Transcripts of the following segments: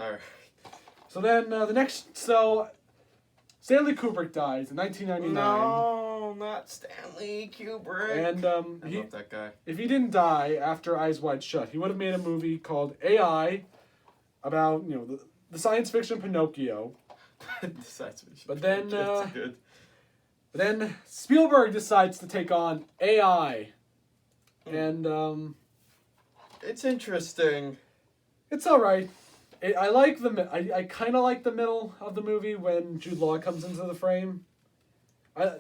All right. So then Stanley Kubrick dies in 1999. No, not Stanley Kubrick. And I love that guy. if he didn't die after Eyes Wide Shut, he would have made a movie called AI about, the science fiction Pinocchio. The science fiction. But then, It's good. But then Spielberg decides to take on AI. And It's interesting. it's all right. I kind of like the middle of the movie when Jude Law comes into the frame.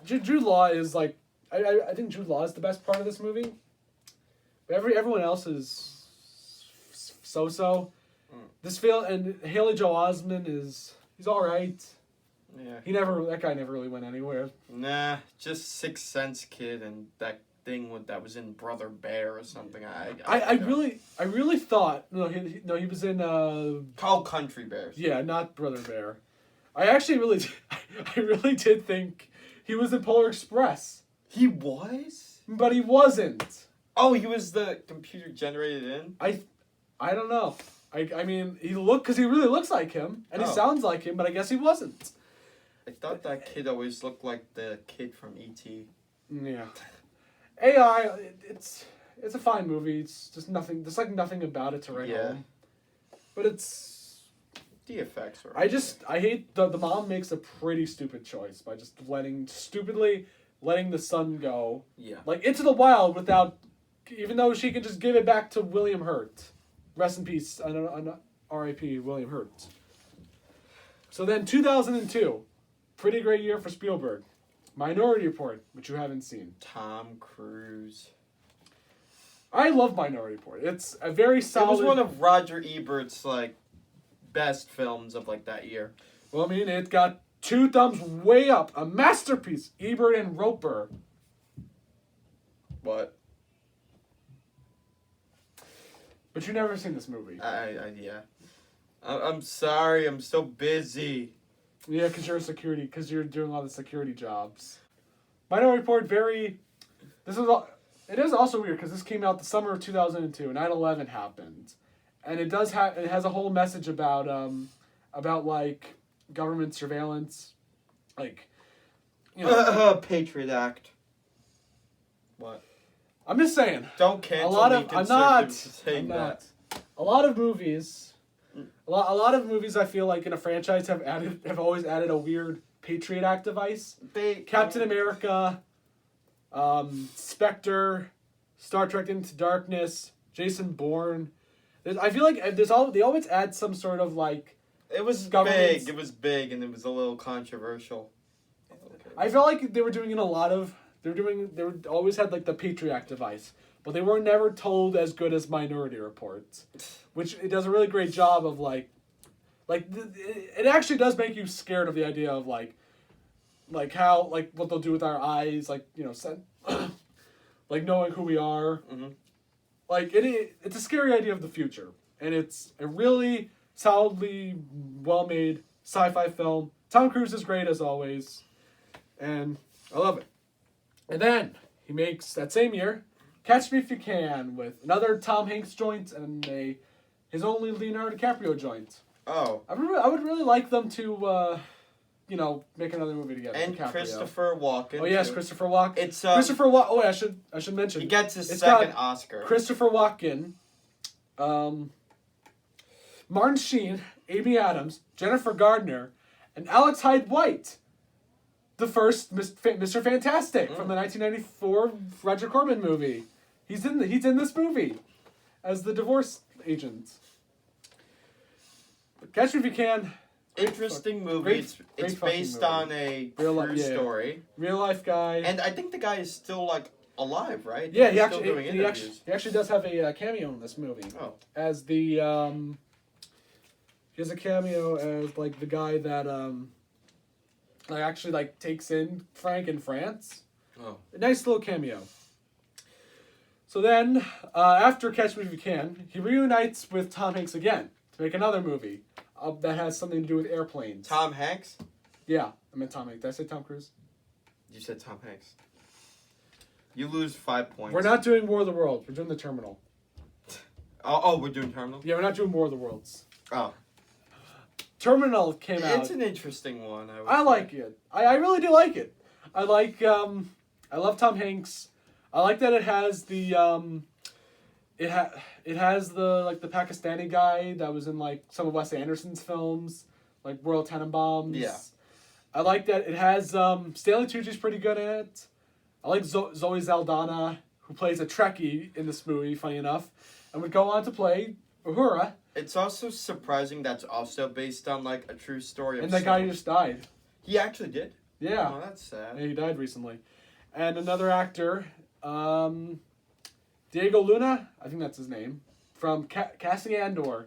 Jude Law is like, I think Jude Law is the best part of this movie. But everyone else is so. And Haley Joel Osment he's all right. Yeah. That guy never really went anywhere. Nah, just Sixth Sense kid and that thing that was in Brother Bear or something. I really thought he was in Called Country Bears. Yeah, not Brother Bear. I really did think he was in Polar Express. He was? But he wasn't. Oh, he was the computer generated in? I don't know. I mean, because he really looks like him and he sounds like him, but I guess he wasn't. I thought that kid always looked like the kid from E.T. Yeah. AI, it's a fine movie. It's just nothing. There's like nothing about it to write home. But it's the effects are. I hate the mom makes a pretty stupid choice by just stupidly letting the son go. Yeah. Like into the wild even though she could just give it back to William Hurt. Rest in peace. R.I.P. William Hurt. So then 2002, pretty great year for Spielberg. Minority Report, which you haven't seen. Tom Cruise. I love Minority Report. It's a very solid. It was one of Roger Ebert's best films of that year. Well, I mean, it got 2 thumbs way up. A masterpiece. Ebert and Roper. What? But you've never seen this movie. Yeah. I'm sorry. I'm so busy. Yeah, because you're doing all the security jobs. Minority Report, it is also weird because this came out the summer of 2002, 9/11 happened. And it has a whole message about government surveillance, Patriot Act. What? I'm just saying. Don't cancel I'm not. A lot of movies I feel like in a franchise have always added a weird Patriot Act device. Captain America, Spectre, Star Trek Into Darkness, Jason Bourne. I feel like they always add some sort of It was big. It was big, and it was a little controversial. Okay. I felt like they were doing it a lot of. They always had the Patriot Act device, but they were never told as good as Minority Report, which it does a really great job of it actually does make you scared of the idea of how what they'll do with our eyes, knowing who we are. Mm-hmm. It's a scary idea of the future, and it's a really solidly well-made sci-fi film. Tom Cruise is great as always, and I love it. And then he makes that same year Catch Me If You Can with another Tom Hanks joint and his only Leonardo DiCaprio joint. Oh. I would really like them to make another movie together. And DiCaprio. Christopher Walken. Oh yes, too. Christopher Walken. It's Christopher Walken. Oh, I should mention. He gets his second Oscar. Christopher Walken, Martin Sheen, Amy Adams, Jennifer Gardner, and Alex Hyde White. The first Mr. Fantastic from the 1994 Roger Corman movie. He's in this movie as the divorce agent. Catch Me If You Can. Interesting movie. It's based on a true story. Real life guy. And I think the guy is still alive, right? Yeah, He's still doing interviews. He actually does have a cameo in this movie. Oh. As the he has a cameo as the guy that actually takes in Frank in France. Oh. A nice little cameo. So then, after Catch Me If You Can, he reunites with Tom Hanks again to make another movie that has something to do with airplanes. Tom Hanks? Yeah, I meant Tom Hanks. Did I say Tom Cruise? You said Tom Hanks. You lose 5 points. We're not doing War of the Worlds. We're doing The Terminal. Oh, we're doing Terminal? Yeah, we're not doing War of the Worlds. Oh. Terminal came out. It's an interesting one. I like it. I really do like it. I love Tom Hanks. I like that it has the it has the the Pakistani guy that was in like some of Wes Anderson's films, like Royal Tenenbaums. Yeah. I like that it has Stanley Tucci's pretty good in it. I like Zoe Saldana, who plays a Trekkie in this movie, funny enough, and would go on to play Uhura. It's also surprising that's also based on like a true story of And that guy just died. He actually did? Yeah. Oh, that's sad. Yeah, he died recently. And another actor, Diego Luna, I think that's his name, from Cassie Andor.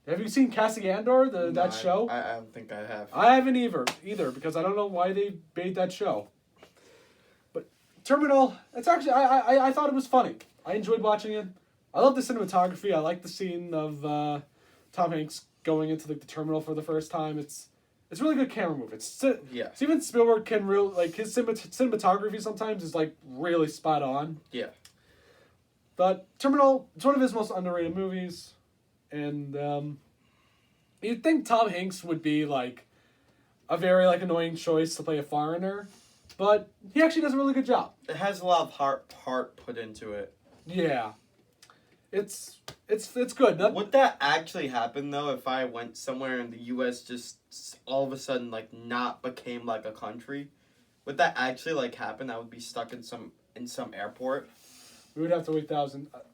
Have you seen Cassie Andor, that show? I don't think I have. I haven't either, because I don't know why they made that show. But Terminal, it's actually, I thought it was funny. I enjoyed watching it. I love the cinematography. I like the scene of Tom Hanks going into the terminal for the first time. It's a really good camera move. Yeah. Steven Spielberg can his cinematography sometimes is like really spot on. Yeah. But Terminal, it's one of his most underrated movies, and you'd think Tom Hanks would be like a very like annoying choice to play a foreigner, but he actually does a really good job. It has a lot of heart put into it. Yeah. It's good. Would that actually happen though if I went somewhere in the U.S. just all of a sudden like not became like a country? Would that actually like happen? I would be stuck in some airport. We would have to wait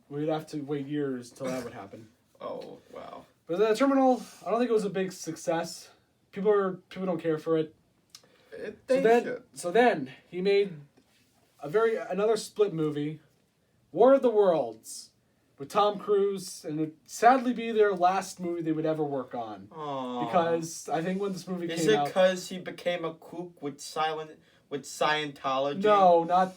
we'd have to wait years till that would happen. Oh wow! But the Terminal, I don't think it was a big success. People don't care for it. So then he made another split movie, War of the Worlds, with Tom Cruise, and it would sadly be their last movie they would ever work on. Aww. Because I think when this movie came out... Is it because he became a kook with Scientology? No, not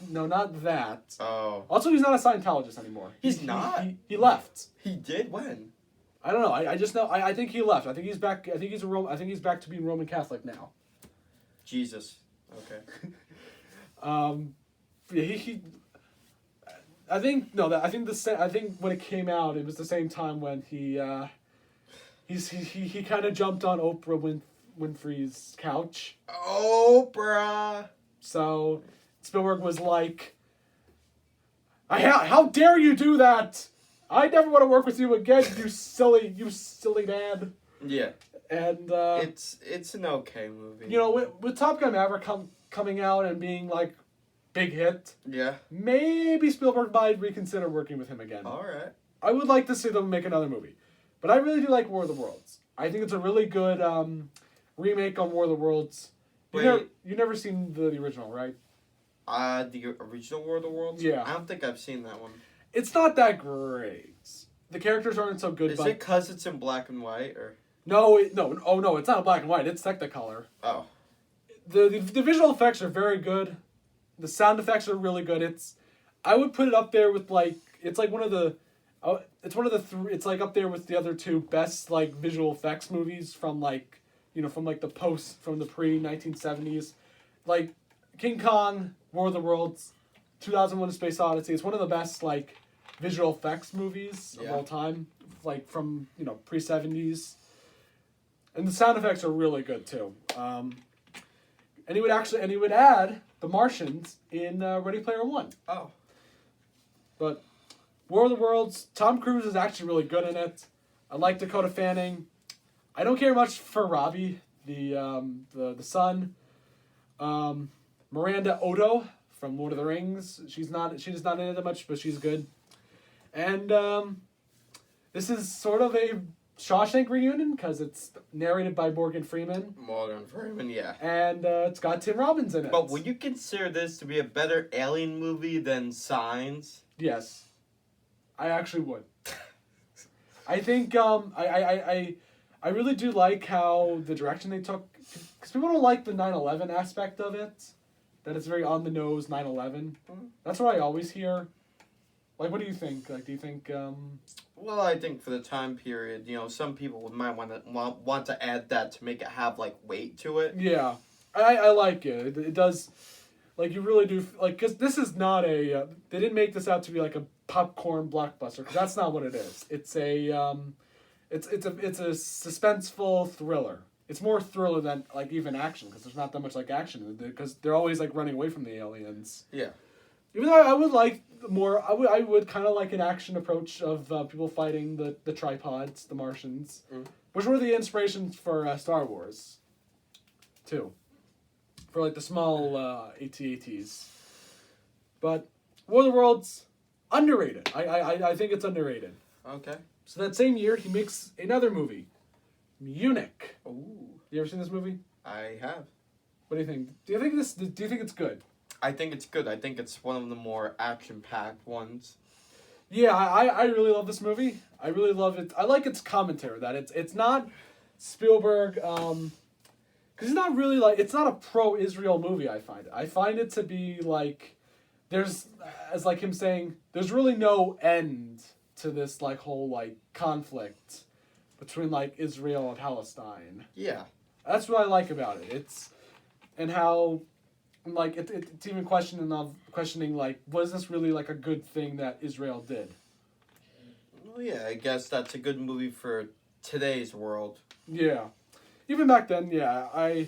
that. Oh. Also, he's not a Scientologist anymore. He's not? He left. He did? When? I don't know. I just know. I think he left. I think he's back. I think he's back to being Roman Catholic now. Jesus. Okay. He I think when it came out, it was the same time when he kind of jumped on Oprah Winfrey's couch. Oprah. So Spielberg was like, "How dare you do that? I never want to work with you again, you silly man." Yeah. And it's an okay movie. You know, with Top Gun Maverick coming out and being like big hit. Yeah. Maybe Spielberg might reconsider working with him again. All right. I would like to see them make another movie. But I really do like War of the Worlds. I think it's a really good remake on War of the Worlds. You've never seen the original, right? The original War of the Worlds? Yeah. I don't think I've seen that one. It's not that great. The characters aren't so good. Is it because it's in black and white, or? No, it's not black and white. It's Technicolor. Oh. The visual effects are very good. The sound effects are really good. I would put it up there with it's like up there with the other two best like visual effects movies from the pre-1970s, like King Kong, War of the Worlds, 2001: A Space Odyssey. It's one of the best like visual effects movies of all time, like from pre-70s, and the sound effects are really good too. And he would add the Martians in Ready Player One. Oh. But War of the Worlds, Tom Cruise is actually really good in it. I like Dakota Fanning. I don't care much for Robbie, the son. Miranda Otto from Lord of the Rings. She's not in it that much, but she's good. And this is sort of a Shawshank reunion because it's narrated by Morgan Freeman. Morgan Freeman, yeah. And it's got Tim Robbins in it. But would you consider this to be a better alien movie than Signs? Yes. I actually would. I think I really do like how the direction they took, because people don't like the 9/11 aspect of it, that it's very on the nose 9/11. That's what I always hear. Like, what do you think? Like, do you think? Well, I think for the time period, some people might want to add that to make it have like weight to it. Yeah, I like it. It does. Like, you really do, like, because this is not a, they didn't make this out to be like a popcorn blockbuster, because that's not what it is. It's a suspenseful thriller. it's more thriller than like even action because there's not that much like action because they're always like running away from the aliens. Yeah. Even though I would like more, I would kind of like an action approach of people fighting the tripods, the Martians, which were the inspirations for Star Wars, too. For like the small AT-ATs. But War of the Worlds, underrated. I think it's underrated. Okay. So that same year, he makes another movie, Munich. Ooh. You ever seen this movie? I have. What do you think? Do you think it's good? I think it's good. I think it's one of the more action-packed ones. Yeah, I really love this movie. I really love it. I like its commentary that it's not Spielberg because it's not really like it's not a pro-Israel movie. I find it to be like there's as like him saying there's really no end to this like whole like conflict between like Israel and Palestine. Yeah. That's what I like about it. It's and how. Like it's even questioning like was this really like a good thing that Israel did? Well, yeah, I guess that's a good movie for today's world. Yeah, even back then, yeah, I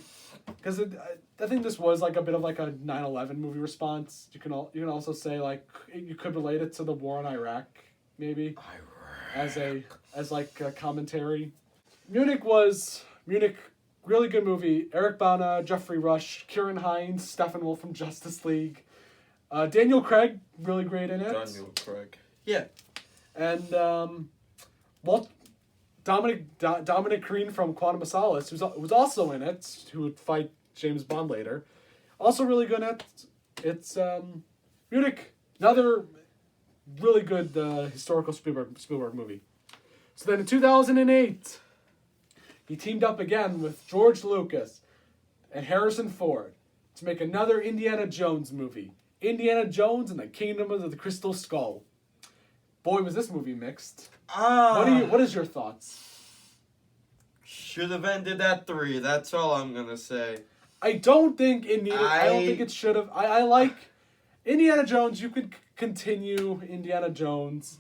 think this was like a bit of like a 9/11 movie response. You can also say like you could relate it to the war in Iraq maybe as like a commentary. Munich. Really good movie. Eric Bana, Jeffrey Rush, Kieran Hines, Stephen Wolf from Justice League. Daniel Craig, really great in it. Daniel Craig. Yeah. And Dominic Green from Quantum of Solace, who was also in it, who would fight James Bond later. Also really good in it. It's Munich, another really good historical Spielberg movie. So then in 2008... he teamed up again with George Lucas and Harrison Ford to make another Indiana Jones movie. Indiana Jones and the Kingdom of the Crystal Skull. Boy, was this movie mixed. What is your thoughts? Should have ended at 3. That's all I'm gonna say. I don't think it should have. I like Indiana Jones. You could continue Indiana Jones.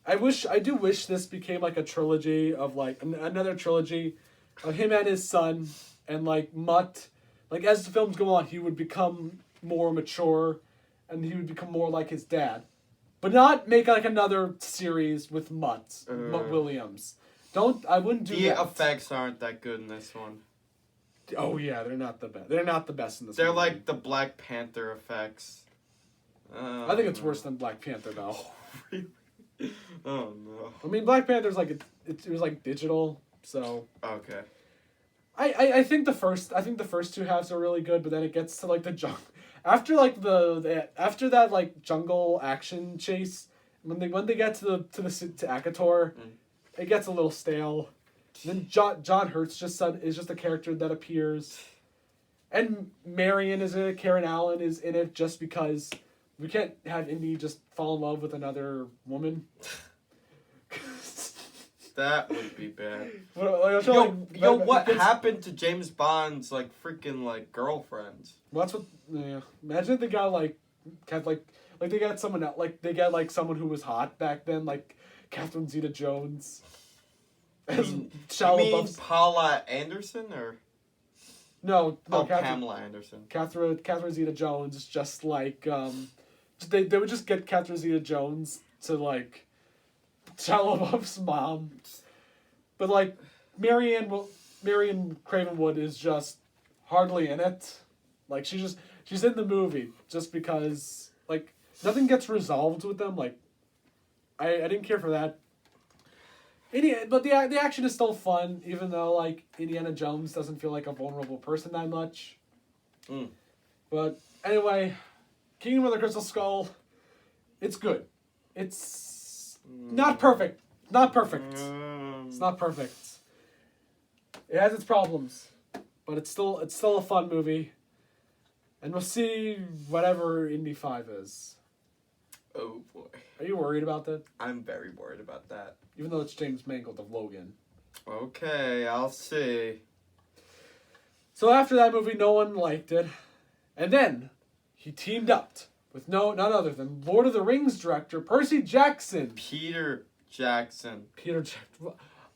I do wish this became like a trilogy of like another trilogy of him and his son and like Mutt. Like as the films go on, he would become more mature and he would become more like his dad. But not make like another series with Mutt Williams. I wouldn't do that. The effects aren't that good in this one. Oh yeah, they're not the best. They're not the best in this They're movie. like the Black Panther effects. I think it's worse than Black Panther though. Really? Oh no. I mean, Black Panther's like it was like digital, so. Okay. I think the first two halves are really good, but then it gets to like the after like after that like jungle action chase when they get to Akator, it gets a little stale. And then John Hurt's is just a character that appears, and Marion is in it. Karen Allen is in it just because we can't have Indy just fall in love with another woman. That would be bad. What happened to James Bond's like freaking like girlfriends? Well, that's what. Yeah. Imagine if they got like they got someone else, like they got like someone who was hot back then, like Catherine Zeta-Jones. You mean Paula Anderson or? No, Pamela Anderson. Catherine Zeta-Jones, just like they would just get Catherine Zeta-Jones to like Shia LaBeouf's mom, but like Marion Cravenwood is just hardly in it. Like she's in the movie just because like nothing gets resolved with them. Like I didn't care for that. But the action is still fun, even though like Indiana Jones doesn't feel like a vulnerable person that much. But anyway, Kingdom of the Crystal Skull, it's good. It's not perfect. Not perfect. It's not perfect. It has its problems, but it's still a fun movie. And we'll see whatever Indy 5 is. Oh boy. Are you worried about that? I'm very worried about that. Even though it's James Mangold of Logan. Okay, I'll see. So after that movie, no one liked it. And then he teamed up with none other than Lord of the Rings director Percy Jackson. Peter Jackson.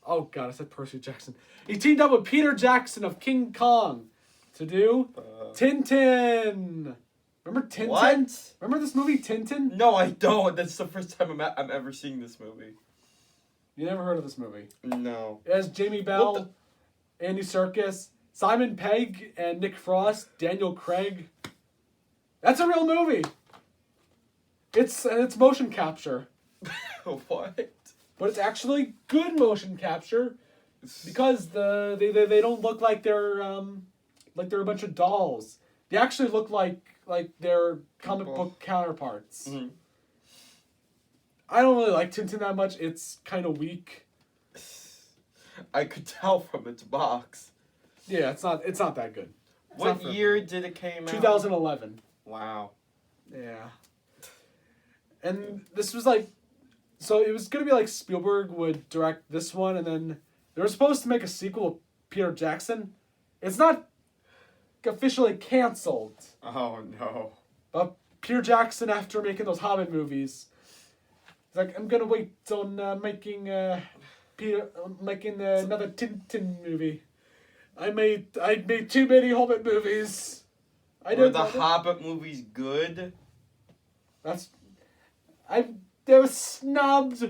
Oh god, I said Percy Jackson. He teamed up with Peter Jackson of King Kong to do Tintin. Remember Tintin? What? Remember this movie Tintin? No, I don't. That's the first time I'm ever seeing this movie. You never heard of this movie? No. It has Jamie Bell, Andy Serkis, Simon Pegg, and Nick Frost, Daniel Craig. That's a real movie. It's motion capture. What? But it's actually good motion capture because they don't look like they're a bunch of dolls. They actually look like their comic book counterparts. Mm-hmm. I don't really like Tintin that much. It's kind of weak. I could tell from its box. Yeah, it's not that good. What year did it came out? 2011. Wow. Yeah. And this was like, so it was gonna be like Spielberg would direct this one, and then they were supposed to make a sequel of Peter Jackson. It's not officially canceled. Oh no. But Peter Jackson, after making those Hobbit movies, he's like, I'm gonna wait on making another Tintin movie. I made too many Hobbit movies. Were the Hobbit movies good? They were snubbed.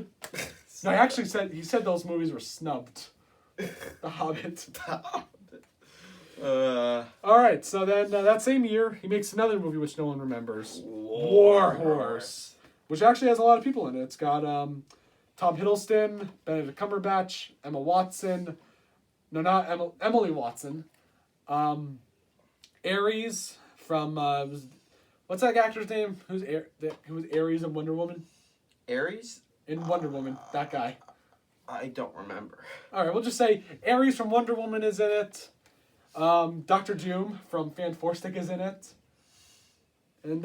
No, he said those movies were snubbed. The Hobbit. Alright, so then that same year, he makes another movie which no one remembers. War Horse. Which actually has a lot of people in it. It's got Tom Hiddleston, Benedict Cumberbatch, Emma Watson. No, not Emily Watson. Ares from... what's that actor's name? Who was Ares in Wonder Woman? Ares? In Wonder Woman. That guy. I don't remember. Alright, we'll just say Ares from Wonder Woman is in it. Dr. Doom from Fan Stick is in it. And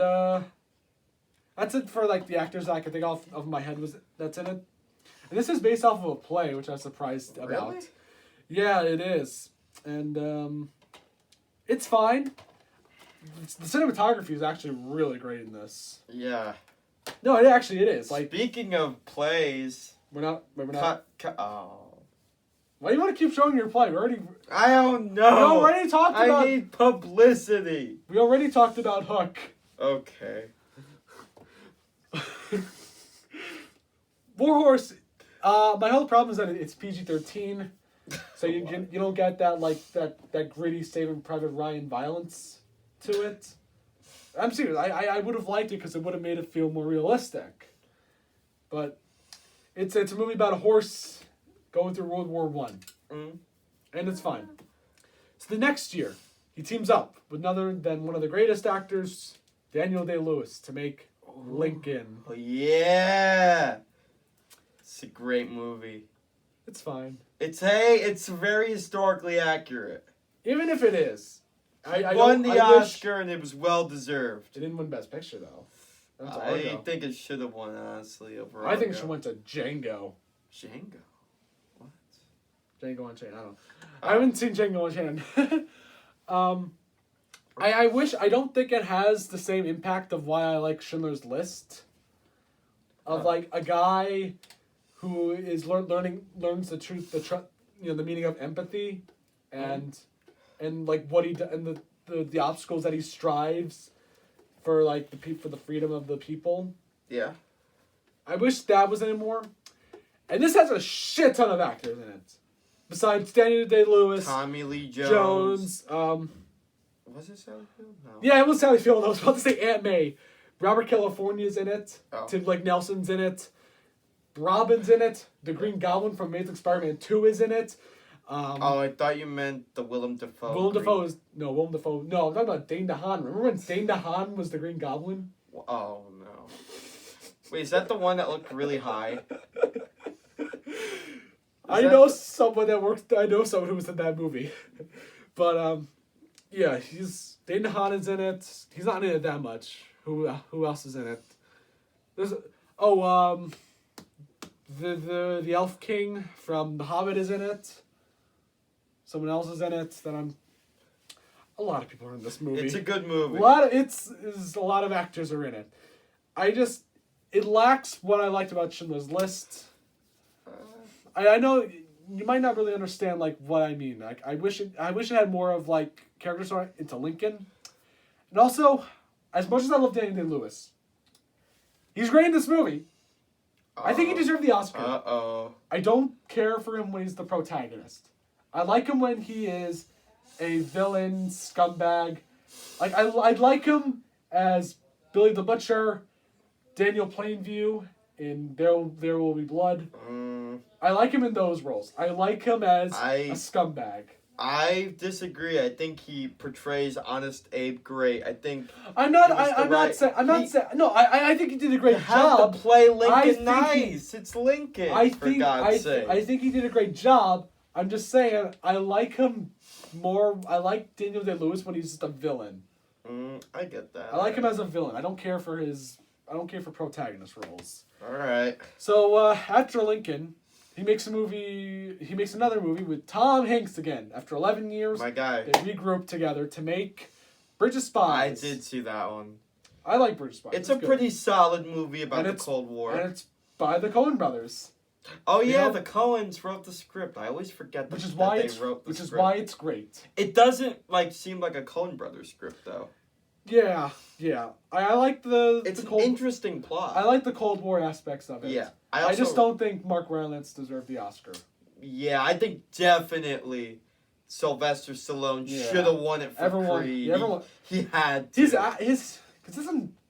that's it for like the actors I could think of my head that's in it. And this is based off of a play, which I was surprised about. Really? Yeah, it is. And it's fine. The cinematography is actually really great in this. Yeah. No, it is. Like, speaking of plays, we're not. Oh. Why do you want to keep showing your play? I don't know. We already talked about. I need publicity. We already talked about Hook. Okay. War Horse. My whole problem is that it's PG-13, so you don't get that gritty Saving Private Ryan violence to it. I'm serious. I would have liked it because it would have made it feel more realistic. But it's a movie about a horse going through World War I. Mm. And it's fine. So the next year, he teams up with one of the greatest actors, Daniel Day-Lewis, to make Lincoln. Oh, yeah. It's a great movie. It's fine. It's very historically accurate. Even if it is. I won the Oscar and it was well deserved. It didn't win Best Picture though. I think it should have won, honestly, over I think it should have went to Django. Django? What? Django Unchained. I don't know. I haven't seen Django Unchained. I don't think it has the same impact of why I like Schindler's List. Of like a guy who is learns the truth, the meaning of empathy, and like what he and the obstacles that he strives for, like for the freedom of the people. Yeah. I wish that was in it more. And this has a shit ton of actors in it. Besides Daniel Day-Lewis, Tommy Lee Jones. Was it Sally Field? No. Yeah, it was Sally Field. I was about to say Aunt May. Robert California's in it. Oh. Tim Nelson's in it. Robin's in it. The Green Goblin from Amazing Spider-Man 2 is in it. I thought you meant the Willem Dafoe. Willem Dafoe. No, I'm talking about Dane DeHaan. Remember when Dane DeHaan was the Green Goblin? Oh, no. Wait, is that the one that looked really high? I know someone who was in that movie. But, yeah, Dane DeHaan is in it. He's not in it that much. Who else is in it? There's the Elf King from The Hobbit is in it. Someone else is in it. A lot of people are in this movie. It's a good movie. A lot of actors are in it. It lacks what I liked about Schindler's List. I know you might not really understand like what I mean. Like I wish it had more of like character story into Lincoln, and also, as much as I love Daniel Day-Lewis, he's great in this movie. I think he deserved the Oscar. I don't care for him when he's the protagonist. I like him when he is a villain scumbag. Like I'd like him as Billy the Butcher, Daniel Plainview in There Will Be Blood. I like him in those roles. I like him as a scumbag. I disagree. I think he portrays Honest Abe great. I think I think he did a great job. Have to play Lincoln nice. It's Lincoln. For God's sake. I think he did a great job. I'm just saying I like him more. I like Daniel Day-Lewis when he's just a villain. I get that. I like him as a villain. I don't care for protagonist roles. All right. So after Lincoln, he makes another movie with Tom Hanks again. After 11 years, My guy. they regroup together to make Bridge of Spies. I did see that one. I like Bridge of Spies. It's a pretty solid movie about the Cold War. And it's by the Coen brothers. Oh yeah, the Coens wrote the script. I always forget that, Which is why it's great. It doesn't seem like a Coen Brothers script though. Yeah. I like the. It's an interesting plot. I like the Cold War aspects of it. Yeah, I just don't think Mark Rylance deserved the Oscar. Yeah, I think definitely Sylvester Stallone should have won it for Creed. He had to.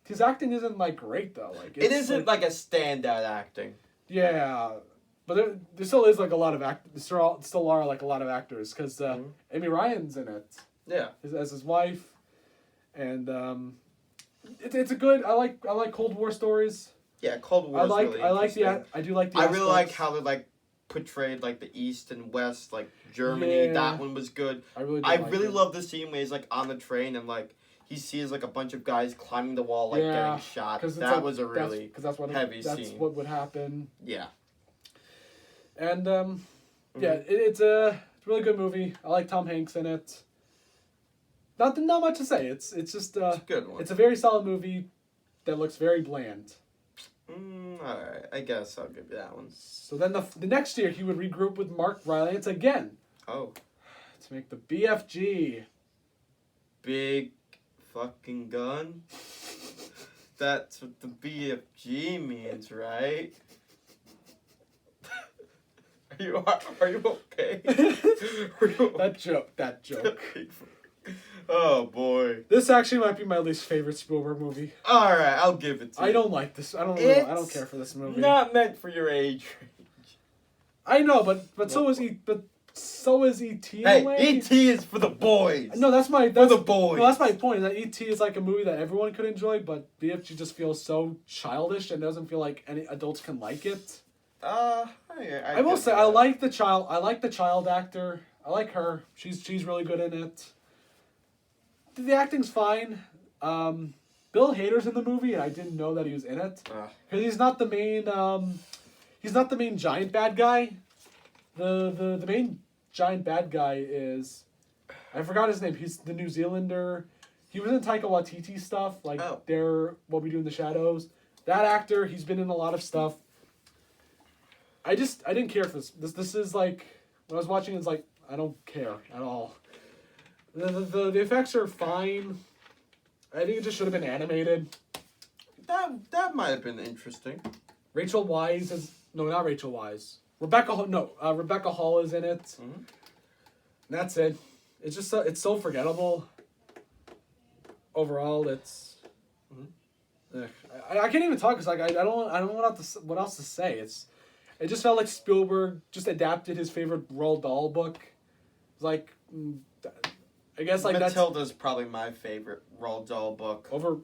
His acting isn't great though. It isn't a standout acting. Yeah, but there still is a lot of there still are a lot of actors because Amy Ryan's in it. Yeah, as his wife, and it's a good. I like Cold War stories. Yeah, Cold War. I do like the. I really like how they portrayed the East and West, Germany. Yeah. That one was good. I really love the scene where he's on the train and he sees a bunch of guys climbing the wall getting shot. That was a really heavy scene. That's what would happen. Yeah. And it's a really good movie. I like Tom Hanks in it. Not much to say. It's just it's a good one. It's a very solid movie that looks very bland. Alright, I guess I'll give you that one. So then the next year he would regroup with Mark Rylance again. Oh. To make the BFG. Big fucking gun? That's what the BFG means, right? Are you okay? That joke. Oh boy. This actually might be my least favorite Spielberg movie. Alright, I'll give it to you. I don't like this. I don't care for this movie. Not meant for your age range. I know, but so is E.T. Hey, E.T. is for the boys. No, that's the boys. No, that's my point. That E.T. is a movie that everyone could enjoy, but BFG just feels so childish and doesn't feel like any adults can like it. I will say I like the child. I like the child actor. I like her. She's really good in it. The acting's fine. Bill Hader's in the movie, and I didn't know that he was in it because he's not the main. He's not the main giant bad guy. The main giant bad guy is, I forgot his name. He's the New Zealander. He was in Taika Waititi stuff What We Do in the Shadows. That actor, he's been in a lot of stuff. I didn't care for this. This is when I was watching, it's I don't care at all. The effects are fine. I think it just should have been animated. That might have been interesting. Rachel Weisz is not Rachel Weisz. Rebecca Hall is in it. Mm-hmm. And that's it. It's just it's so forgettable. Overall, it's. Mm-hmm. I can't even talk because I don't know what else to say. It just felt like Spielberg just adapted his favorite Roald Dahl book. It's I guess Matilda's probably my favorite Roald Dahl book. I thought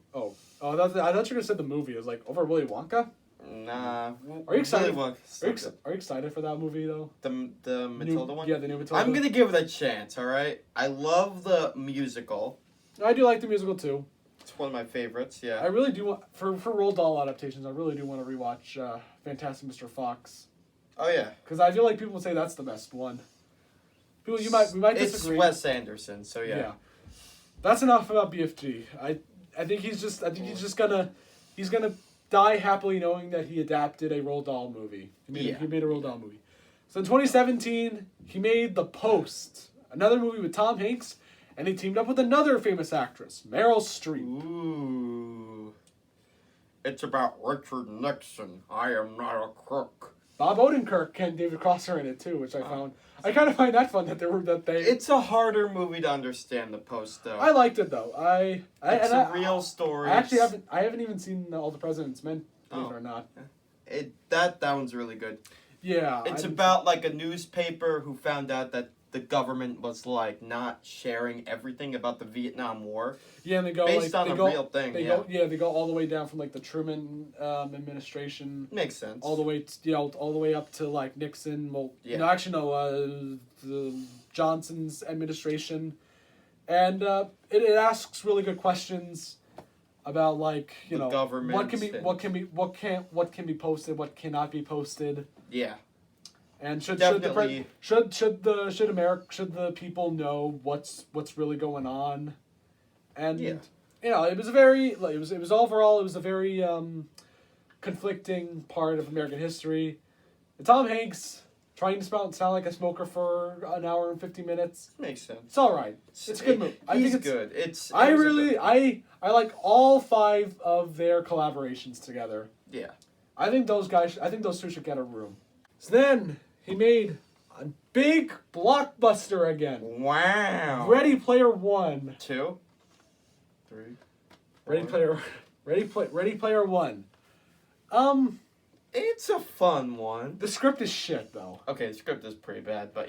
you were gonna say the movie. It was over Willy Wonka. Nah. Are you excited? Are you excited for that movie though? The Matilda one. Yeah, the new Matilda. I'm gonna give it a chance. All right. I love the musical. I do like the musical too. It's one of my favorites. Yeah. I really do want for Roald Dahl adaptations. I really do want to rewatch Fantastic Mr. Fox. Oh yeah. Because I feel like people would say that's the best one. We might disagree. It's Wes Anderson, so yeah. That's enough about BFG. I think he's gonna die happily knowing that he adapted a Roald Dahl movie. He made a Roald Dahl movie. So in 2017, he made The Post, another movie with Tom Hanks, and he teamed up with another famous actress, Meryl Streep. Ooh. It's about Richard Nixon. I am not a crook. Bob Odenkirk and David Cross are in it too, which I found. I kind of find that fun that they. It's a harder movie to understand, The Post, though. I liked it though. It's a real story. I haven't even seen All the President's Men, believe it or not. That one's really good. Yeah. It's about like a newspaper who found out that the government was like not sharing everything about the Vietnam War. Yeah, and they go based on a real thing. They go all the way down from like the Truman administration. Makes sense. All the way all the way up to like Nixon. Well, the Johnson's administration, and it asks really good questions about like the government, what can be posted, what cannot be posted. Yeah. And should the people know what's really going on, and it was a very conflicting part of American history. And Tom Hanks trying to sound like a smoker for an hour and 50 minutes makes sense. It's all right. It's a good movie. I think it's good. I like all 5 of their collaborations together. Yeah. I think those two should get a room. So then. He made a big blockbuster again. Wow. Ready Player One. 2, 3. Ready Player One. It's a fun one. The script is shit though. Okay, the script is pretty bad, but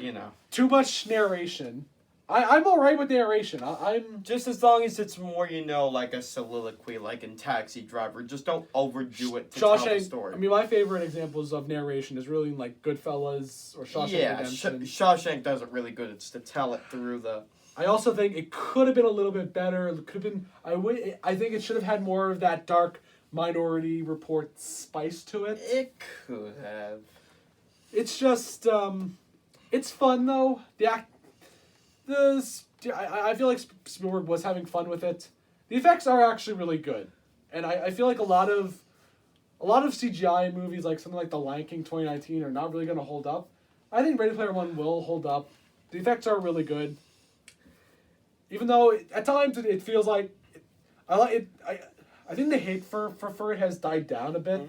too much narration. I'm alright with narration. I'm just as long as it's more, like a soliloquy, like in Taxi Driver. Just don't overdo it to tell the story. I mean, my favorite examples of narration is really like Goodfellas or Shawshank Redemption. Shawshank does it really good. It's to tell it through the. I also think it could have been a little bit better. It could have been. I think it should have had more of that dark Minority Report spice to it. It could have. It's just. It's fun though. I feel like Spielberg was having fun with it. The effects are actually really good, and I feel like a lot of CGI movies, like something like The Lion King 2019, are not really going to hold up. I think Ready Player One will hold up. The effects are really good, even though at times it feels like I think the hate for it has died down a bit,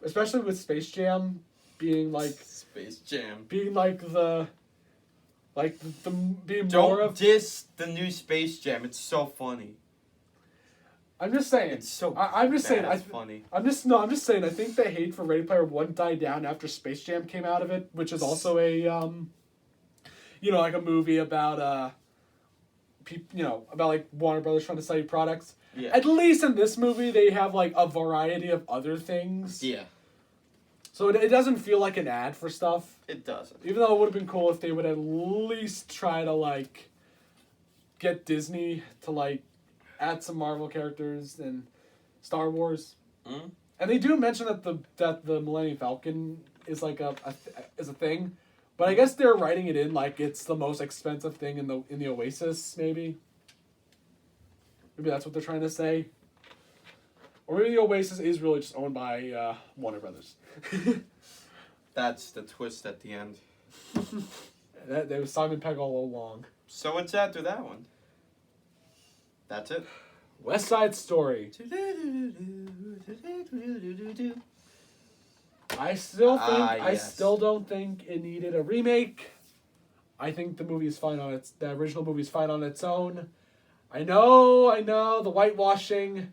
especially with Space Jam being like Don't diss the new Space Jam. It's so funny. I'm just saying. It's so. Funny. I'm just saying. I think the hate for Ready Player One died down after Space Jam came out of it, which is also a like a movie about about like Warner Brothers trying to sell you products. Yeah. At least in this movie, they have like a variety of other things. Yeah. So it doesn't feel like an ad for stuff. It doesn't. Even though it would have been cool if they would at least try to like get Disney to like add some Marvel characters and Star Wars. Mm. And they do mention that the Millennium Falcon is like a thing, but I guess they're writing it in like it's the most expensive thing in the Oasis. Maybe that's what they're trying to say. Or maybe the Oasis is really just owned by Warner Brothers. That's the twist at the end. That was Simon Pegg all along. So what's after that one? That's it. West Side Story. I still don't think it needed a remake. I think the movie is fine the original movie is fine on its own. I know the whitewashing.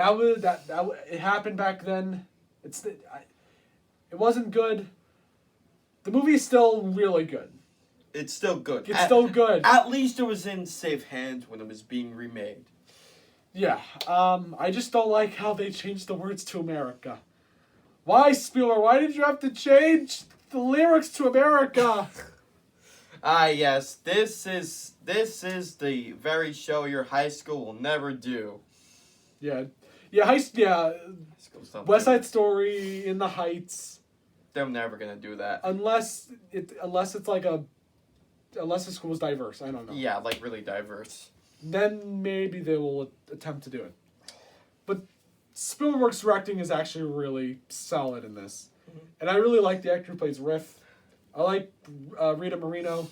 It happened back then. It wasn't good. The movie's still really good. It's still good. Still good. At least it was in safe hands when it was being remade. Yeah. I just don't like how they changed the words to America. Why, Spielberg? Why did you have to change the lyrics to America? Yes. This is the very show your high school will never do. Yeah. West Side Story, In the Heights. They're never gonna do that. Unless the school's diverse. I don't know. Yeah, like really diverse. Then maybe they will attempt to do it. But Spielberg's directing is actually really solid in this. Mm-hmm. And I really like the actor who plays Riff. I like Rita Moreno.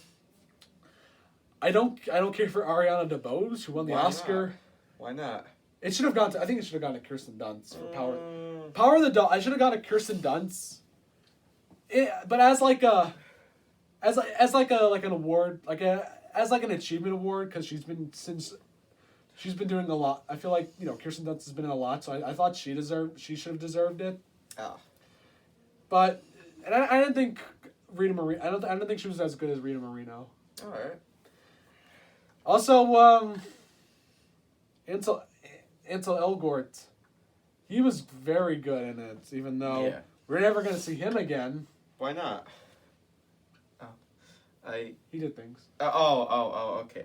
I don't care for Ariana DeBose, who won the Oscar. Why not? It should have gone to. I think it should have gone to Kirsten Dunst for Power. Power of the Dog. I should have gone to Kirsten Dunst. But as like an award, as an achievement award, because she's been doing a lot. I feel like Kirsten Dunst has been in a lot, so I thought she should have deserved it. Oh. But I didn't think Rita Moreno. I don't think she was as good as Rita Moreno. All right. Also, Ansel Elgort, he was very good in it, even though we're never going to see him again. Why not? He did things. Okay.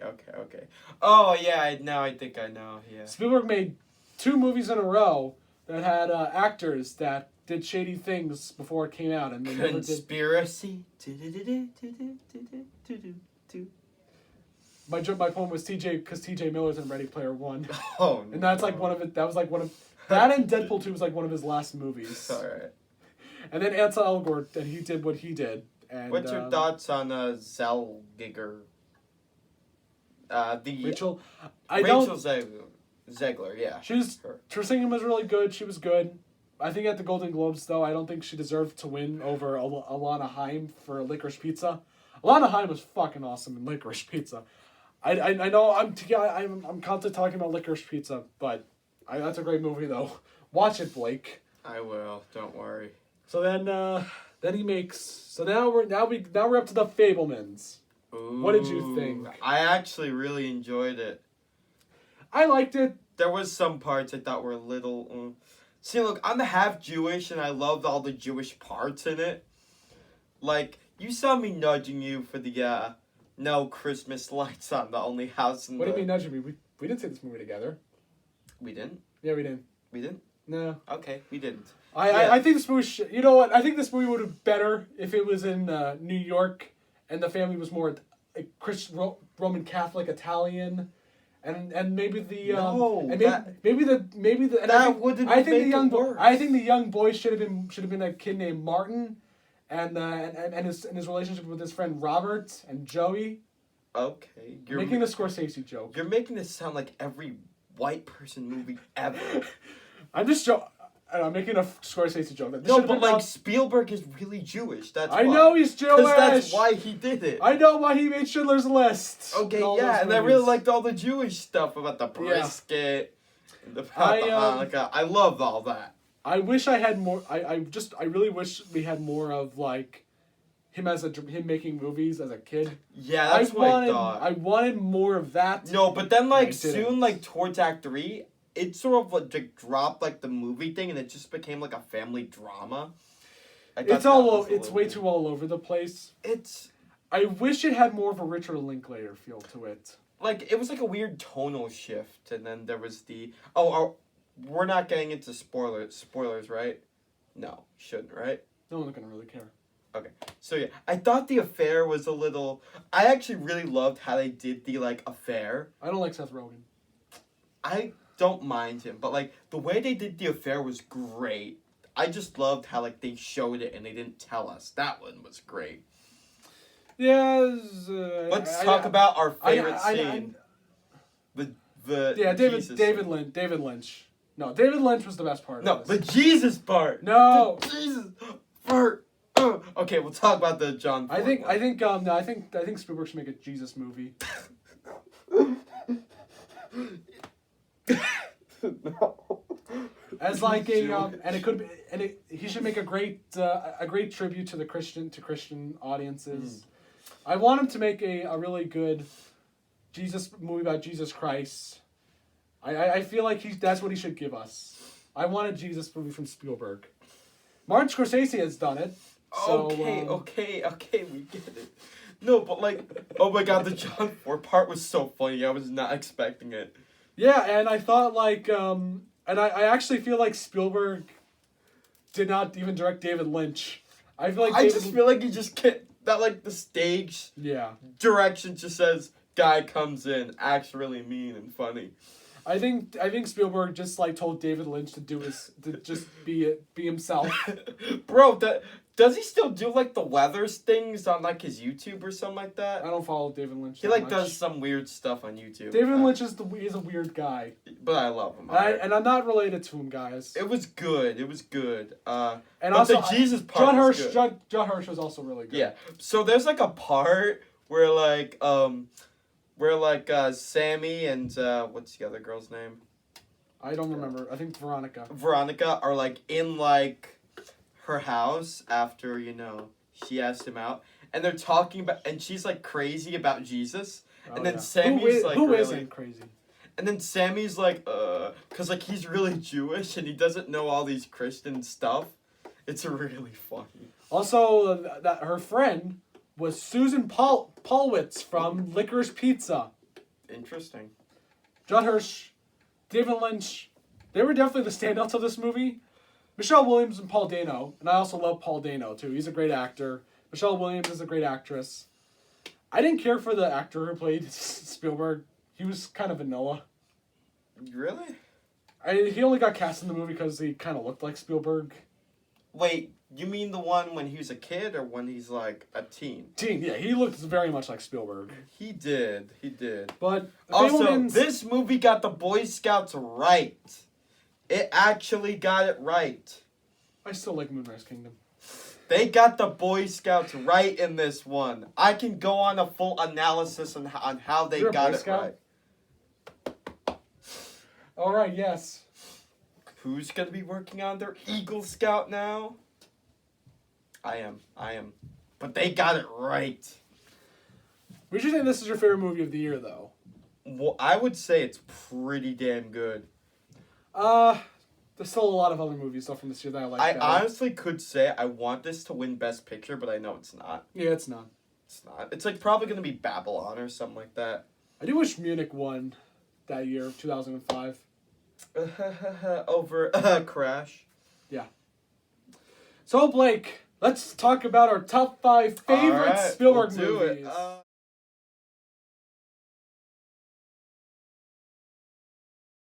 Oh, yeah, now I think I know, yeah. Spielberg made 2 movies in a row that had actors that did shady things before it came out, and they Conspiracy. My point was T.J. Miller's in Ready Player One. Oh, and that's like one of it. That was like one of that, and Deadpool 2 was like one of his last movies. All right. And then Ansel Elgort, and he did what he did. And what's your thoughts on Zellgiger? Rachel Zegler, yeah. Her singing was really good. She was good. I think at the Golden Globes, though, I don't think she deserved to win over Alana Haim for Licorice Pizza. Alana Haim was fucking awesome in Licorice Pizza. I know I'm constantly talking about Licorice Pizza, but that's a great movie though. Watch it, Blake. I will. Don't worry. So then he makes. So now we're up to The Fabelmans. Ooh, what did you think? I actually really enjoyed it. I liked it. There was some parts I thought were a little. See, look, I'm half Jewish, and I loved all the Jewish parts in it. Like, you saw me nudging you for the no Christmas lights on the only house in What do you mean nudging me? We didn't see this movie together. We didn't? Yeah, we didn't. We didn't? No. Okay, we didn't. I think this movie. You know what? I think this movie would have been better if it was in New York, and the family was more Roman Catholic Italian, and maybe the I think the young boy should have been a kid named Martin, and his relationship with his friend Robert and Joey. Okay, you're making the Scorsese joke. You're making this sound like every white person movie ever. I'm just joking. I'm making a Scorsese joke. No, but like Spielberg is really Jewish. That's why. I know he's Jewish. Because that's why he did it. I know why he made Schindler's List. Okay, yeah, and I really liked all the Jewish stuff about the brisket, and the Hanukkah. I loved all that. I wish I had more. I really wish we had more of like him him making movies as a kid. Yeah, that's what I thought. I wanted more of that. No, but then like soon, like towards Act 3. It sort of like dropped like the movie thing, and it just became like a family drama. It's way too all over the place. I wish it had more of a Richard Linklater feel to it. Like it was like a weird tonal shift, and then there was the we're not getting into spoilers, right? No, shouldn't, right? No one's gonna really care. Okay, so yeah, I thought the affair was a little. I actually really loved how they did the like affair. I don't like Seth Rogen. I don't mind him, but like the way they did the affair was great. I just loved how like they showed it and they didn't tell us. That one was great. Yeah. Let's talk about our favorite scene. David Lynch. No, David Lynch was the best part. No, the Jesus part. No, the Jesus part. Okay, we'll talk about the John Ford I think Spielberg should make a Jesus movie. No. As like he should make a great tribute to Christian audiences. I want him to make a really good Jesus movie about Jesus Christ. I feel like that's what he should give us. I want a Jesus movie from Spielberg. Martin Scorsese has done it. So, okay, we get it. No, but like, oh my god, the John Ford part was so funny. I was not expecting it. Yeah, and I thought like, and I actually feel like Spielberg did not even direct David Lynch. I feel like feel like he just can't, that like the stage direction just says, guy comes in, acts really mean and funny. I think Spielberg just like told David Lynch to just be himself. Bro, Does he still do like the weather things on like his YouTube or something like that? I don't follow David Lynch. He that like much. does some weird stuff on YouTube. David Lynch is a weird guy. But I love him. And I'm not related to him, guys. It was good. It was good. And but also, the Jesus part was good. Judd Hirsch was also really good. Yeah. So there's like a part where Sammy and what's the other girl's name? I don't remember. I think Veronica. Veronica are like in like her house after, you know, she asked him out, and they're talking about, and she's like crazy about Jesus, and then Sammy's like, who really, isn't crazy? and then Sammy's like, cause like he's really Jewish and he doesn't know all these Christian stuff. It's really funny. Also, that her friend was Susan Paulwitz from Licorice Pizza. Interesting. Judd Hirsch, David Lynch, they were definitely the standouts of this movie. Michelle Williams and Paul Dano, and I also love Paul Dano too. He's a great actor. Michelle Williams is a great actress. I didn't care for the actor who played Spielberg. He was kind of vanilla. Really? He only got cast in the movie because he kind of looked like Spielberg. Wait, you mean the one when he was a kid or when he's like a teen? Teen, yeah, he looked very much like Spielberg. He did. But also, this movie got the Boy Scouts right. It actually got it right. I still like Moonrise Kingdom. They got the Boy Scouts right in this one. I can go on a full analysis on how they got it right. All right, yes. Who's going to be working on their Eagle Scout now? I am. But they got it right. Would you say this is your favorite movie of the year, though? Well, I would say it's pretty damn good. There's still a lot of other movies though from this year that I like. I better. honestly could say I want this to win Best Picture, but I know it's not. Yeah, it's not. It's not. It's like probably gonna be Babylon or something like that. I do wish Munich won that year, 2005. Over Crash. Yeah. So Blake, let's talk about our top 5 favorite Spielberg movies.